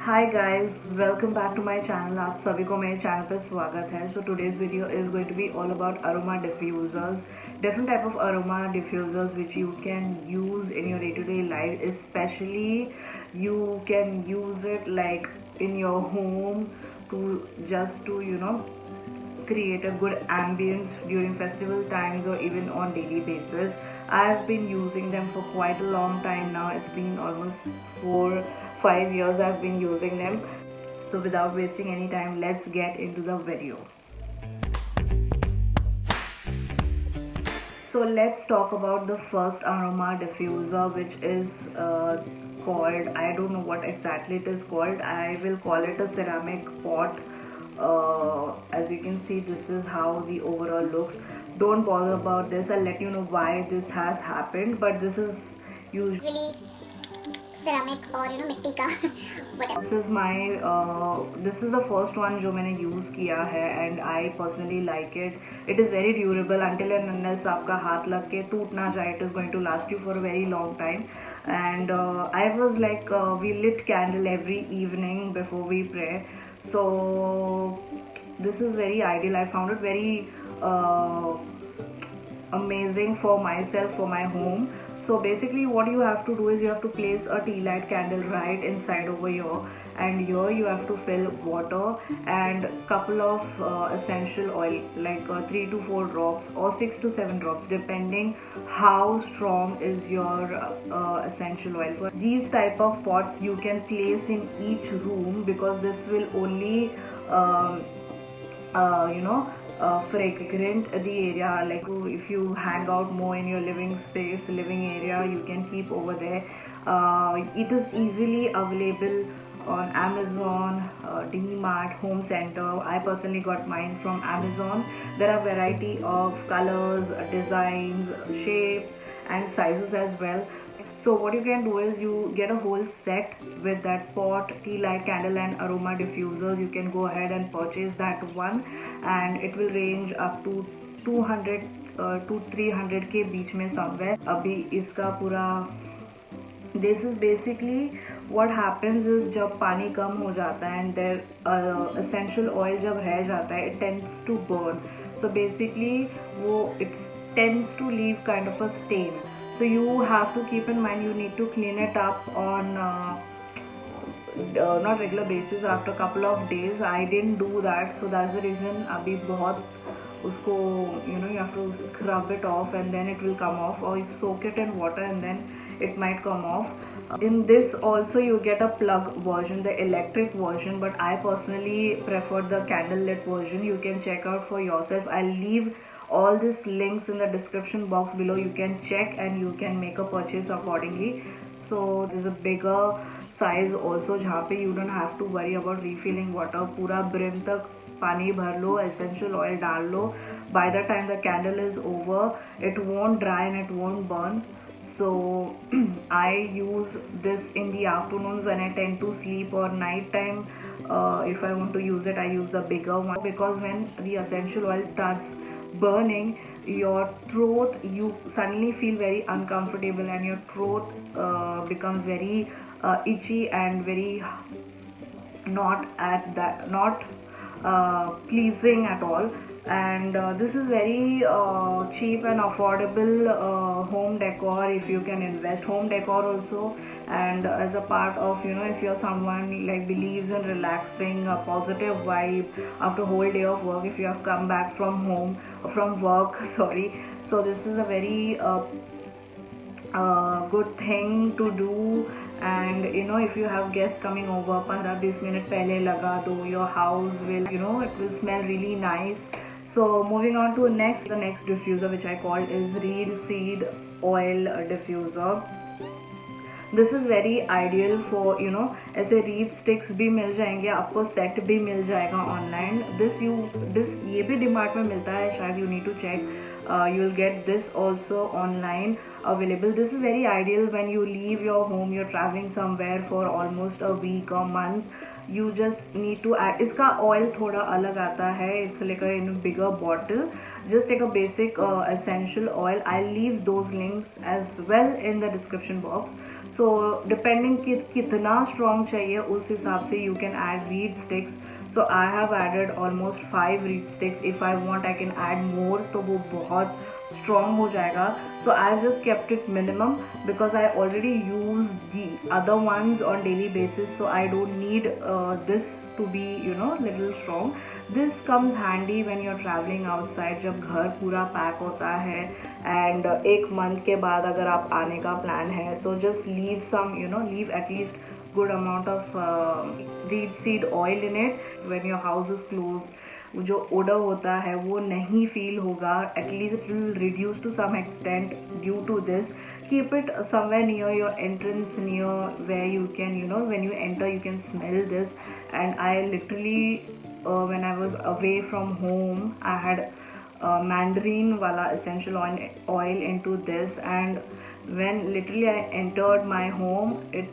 Hi guys, welcome back to my channel. आप सभी को मेरे चैनल पर स्वागत है। So today's video is going to be all about aroma diffusers, different type of aroma diffusers which you can use in your day-to-day life. Especially you can use it like in your home to just to create a good ambience during festival times or even on daily basis. I've been using them for quite a long time now. It's been almost 4-5 years I've been using them. So without wasting any time, let's get into the video. So let's talk about the first aroma diffuser, which is called, I don't know what exactly it is called. I will call it a ceramic pot. As you can see, this is how the overall looks. Don't bother about this. I'll let you know why this has happened, but this is usually ceramic or मिट्टी का whatever. This is the first one जो मैंने use किया है and I personally like it. It is very durable until and unless आपका हाथ लग के टूट ना जाए. It is going to last you for a very long time. And I was like, we lit candle every evening before we pray. So this is very ideal. I found it very amazing for myself, for my home. So basically what you have to do is you have to place a tea light candle right inside over here, and here you have to fill water and couple of essential oil like 3 to 4 drops or 6 to 7 drops depending how strong is your essential oil. For these type of pots you can place in each room because this will only fragrant the area. Like if you hang out more in your living space, living area, you can keep over there. It is easily available on Amazon, DMart, Home Center. I personally got mine from Amazon. There are variety of colors, designs, shapes and sizes as well. So what you can do is you get a whole set with that pot, tea light candle and aroma diffusers. You can go ahead and purchase that one, and it will range up to 200 to 300 के बीच में somewhere. अभी इसका पूरा this is basically what happens is जब पानी कम हो जाता है and there essential oil जब रह जाता है, it tends to burn. So basically वो it tends to leave kind of a stain. So you have to keep in mind you need to clean it up on not regular basis, after a couple of days. I didn't do that, so that's the reason अभी बहुत उसको you have to scrub it off and then it will come off, or you soak it in water and then it might come off. In this also you get a plug version, the electric version, but I personally prefer the candlelit version. You can check out for yourself. I'll leave all these links in the description box below. You can check and you can make a purchase accordingly. So there's a bigger size also जहाँ पे you don't have to worry about refilling water. पूरा brim तक पानी भर लो, essential oil डाल लो. By the time the candle is over, it won't dry and it won't burn. So I use this in the afternoons when I tend to sleep, or night time. If I want to use it, I use the bigger one, because when the essential oil starts burning your throat, you suddenly feel very uncomfortable and your throat becomes very itchy and very not pleasing at all. And this is very cheap and affordable home decor. If you can invest home decor also, and as a part of if you're someone like believes in relaxing, a positive vibe after a whole day of work, if you have come back from home from work sorry, so this is a very good thing to do. And if you have guests coming over, 15-20 minutes pehle laga do, your house will it will smell really nice. So moving on to the next diffuser, which I called is reed seed oil diffuser. This is very ideal for ऐसे reed sticks भी मिल जाएंगे आपको, set भी मिल जाएगा online. This ये भी DMart में मिलता है शायद, you need to check. You will get this also online available. This is very ideal when you leave your home, you're traveling somewhere for almost a week or month. You just need to add, इसका oil थोड़ा अलग आता है, it's like in a bigger bottle. Just take a basic essential oil. I'll leave those links as well in the description box. So depending कितना strong चाहिए उस हिसाब से you can add reed sticks. So I have added almost 5 reed sticks. If I want I can add more, तो वो बहुत strong हो जाएगा. So I just kept it minimum because I already use the other ones on daily basis. So I don't need this to be little strong. This comes handy when you're traveling outside, जब घर पूरा pack होता है and एक month के बाद अगर आप आने का plan है, so just leave some leave at least good amount of reed seed oil in it. When your house is closed, जो odor होता है वो नहीं feel होगा, at least it will reduce to some extent due to this. Keep it somewhere near your entrance, near where you can when you enter you can smell this. And I literally when I was away from home I had mandarin wala essential oil into this, and when literally I entered my home it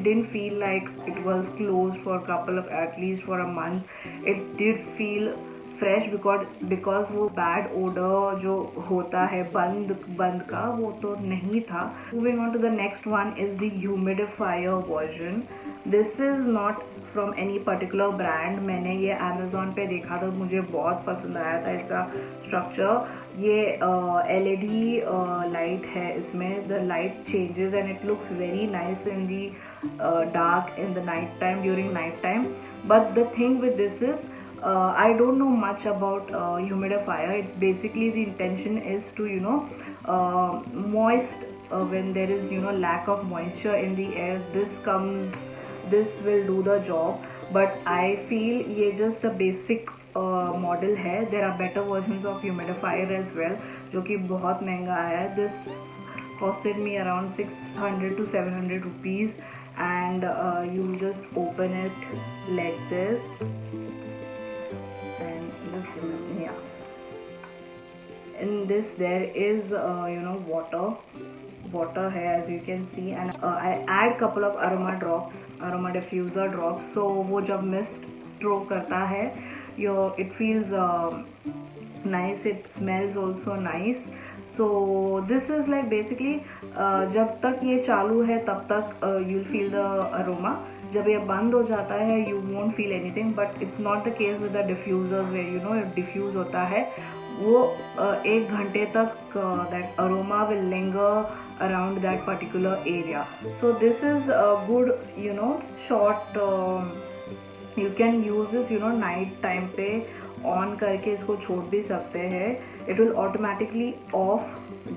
didn't feel like it was closed for a couple of at least for a month. It did feel fresh because वो bad odor जो होता है बंद का वो तो नहीं था. Moving on to the next one is the humidifier version. This is not from any particular brand. मैंने ये Amazon पे देखा था, मुझे बहुत पसंद आया था इसका स्ट्रक्चर. ये LED लाइट है इसमें. The light changes and it looks very nice in the dark, in the night time, during night time. But the thing with this is I don't know much about humidifier. It's basically the intention is to moist when there is lack of moisture in the air. This will do the job, but I feel ये just a basic model है. There are better versions of humidifier as well जो कि बहुत महंगा है. This costed me around 600 to 700 rupees, and you just open it like this. In this there is water here as you can see, and I add couple of aroma diffuser drops. So वो जब mist throw करता है it feels nice, it smells also nice. So this is like basically जब तक ये चालू है तब तक you'll feel the aroma. जब ये बंद हो जाता है you won't feel anything, but it's not the case with the diffusers where diffuse होता है वो 1 घंटे तक that aroma will linger around that particular area. So this is a good short you can use this night time पे on करके इसको छोड़ भी सकते हैं. It will automatically off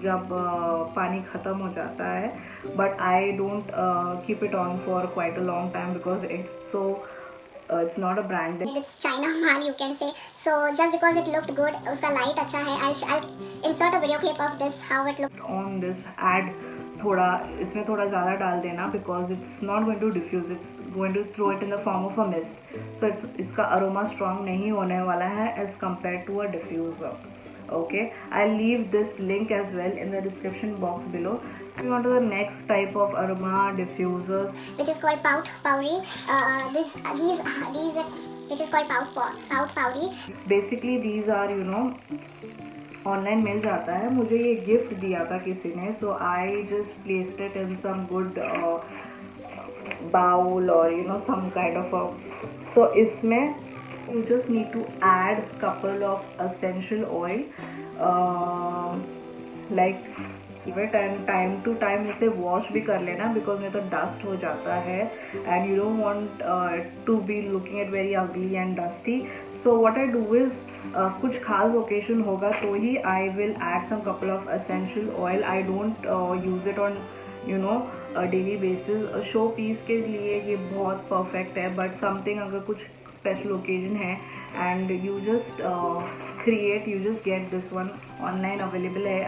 जब पानी ख़त्म हो जाता है, but I don't keep it on for quite a long time because it's so it's not a brand. It's China mal you can say. So just because it looked good, उसका light अच्छा है. I'll insert a video clip of this how it looked. On this add थोड़ा इसमें थोड़ा ज़्यादा डाल देना because it's not going to diffuse, it's going to throw it in the form of a mist. So इसका aroma strong नहीं होने वाला है as compared to a diffuser. Okay, I'll leave this link as well in the description box below. Moving on to the next type of aroma diffusers, which is called powdery. Which is called powdery. Basically these are online मिल जाता है. मुझे ये gift दिया था किसी ने, so I just placed it in some good bowl or some kind of a. So इसमें you just need to add couple of essential oil like it, and time to time इसे wash भी कर लेना because नहीं तो dust हो जाता है and you don't want to be looking at very ugly and dusty. So what I do is कुछ खास occasion होगा तो ही I will add some couple of essential oil. I don't use it on daily basis. Showpiece के लिए ये बहुत perfect है, but something अगर कुछ special occasion है and you just you just get this one online available है.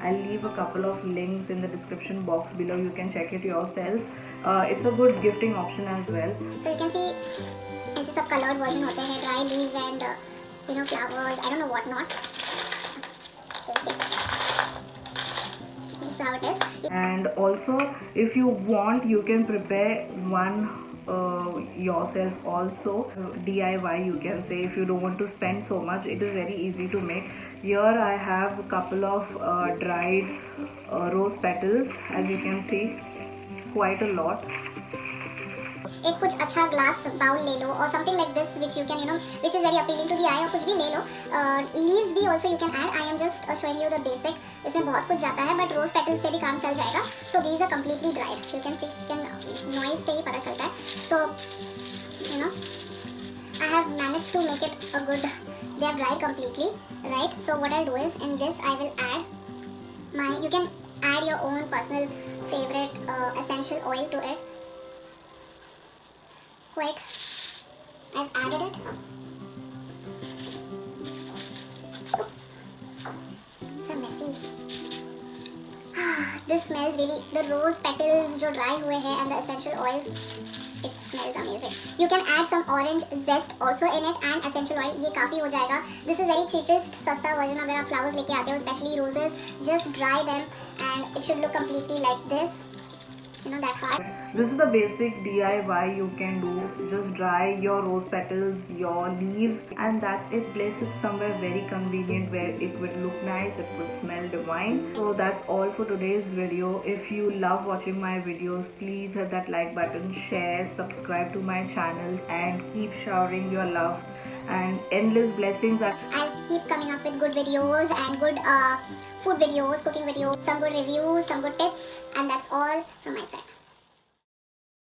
I'll leave a couple of links in the description box below. You can check it yourself. It's a good gifting option as well. So you can see ऐसे सब colored version होते हैं, dry leaves and flowers, I don't know what not. This is how it is. And also if you want you can prepare one yourself also, DIY you can say. If you don't want to spend so much, it is very easy to make. Here I have a couple of dried rose petals as you can see. quite a lot. एक कुछ अच्छा glass bowl ले लो और something like this which you can which is very appealing to the eye, और कुछ भी ले लो. लीव्स भी also you can add. I am just showing you the basic. इसमें बहुत कुछ जाता है बट रोज पेटल्स से भी काम चल जाएगा. So these are completely dried. You can see noise से ही पता चलता है. सो I have managed to make it a good. They are dried completely, right? So what I'll do is in this I will add my. You can add your own personal favorite essential oil to it. Wait, I've added it. So messy. This smells really. The rose petals जो dry हुए हैं and the essential oils. It smells amazing. You can add some orange zest also in it and essential oil. ये काफ़ी हो जाएगा. This is very cheapest, सस्ता version. अगर आप flowers लेके आते हो, especially roses, just dry them and it should look completely like this. That part. This is the basic DIY you can do. Just dry your rose petals, your leaves, and that's it. Place it somewhere very convenient where it would look nice, it would smell divine. So that's all for today's video. If you love watching my videos, please hit that like button, share, subscribe to my channel, and keep showering your love and endless blessings. I'll keep coming up with good videos and good food videos, cooking videos, some good reviews, some good tips, and that's all from my side.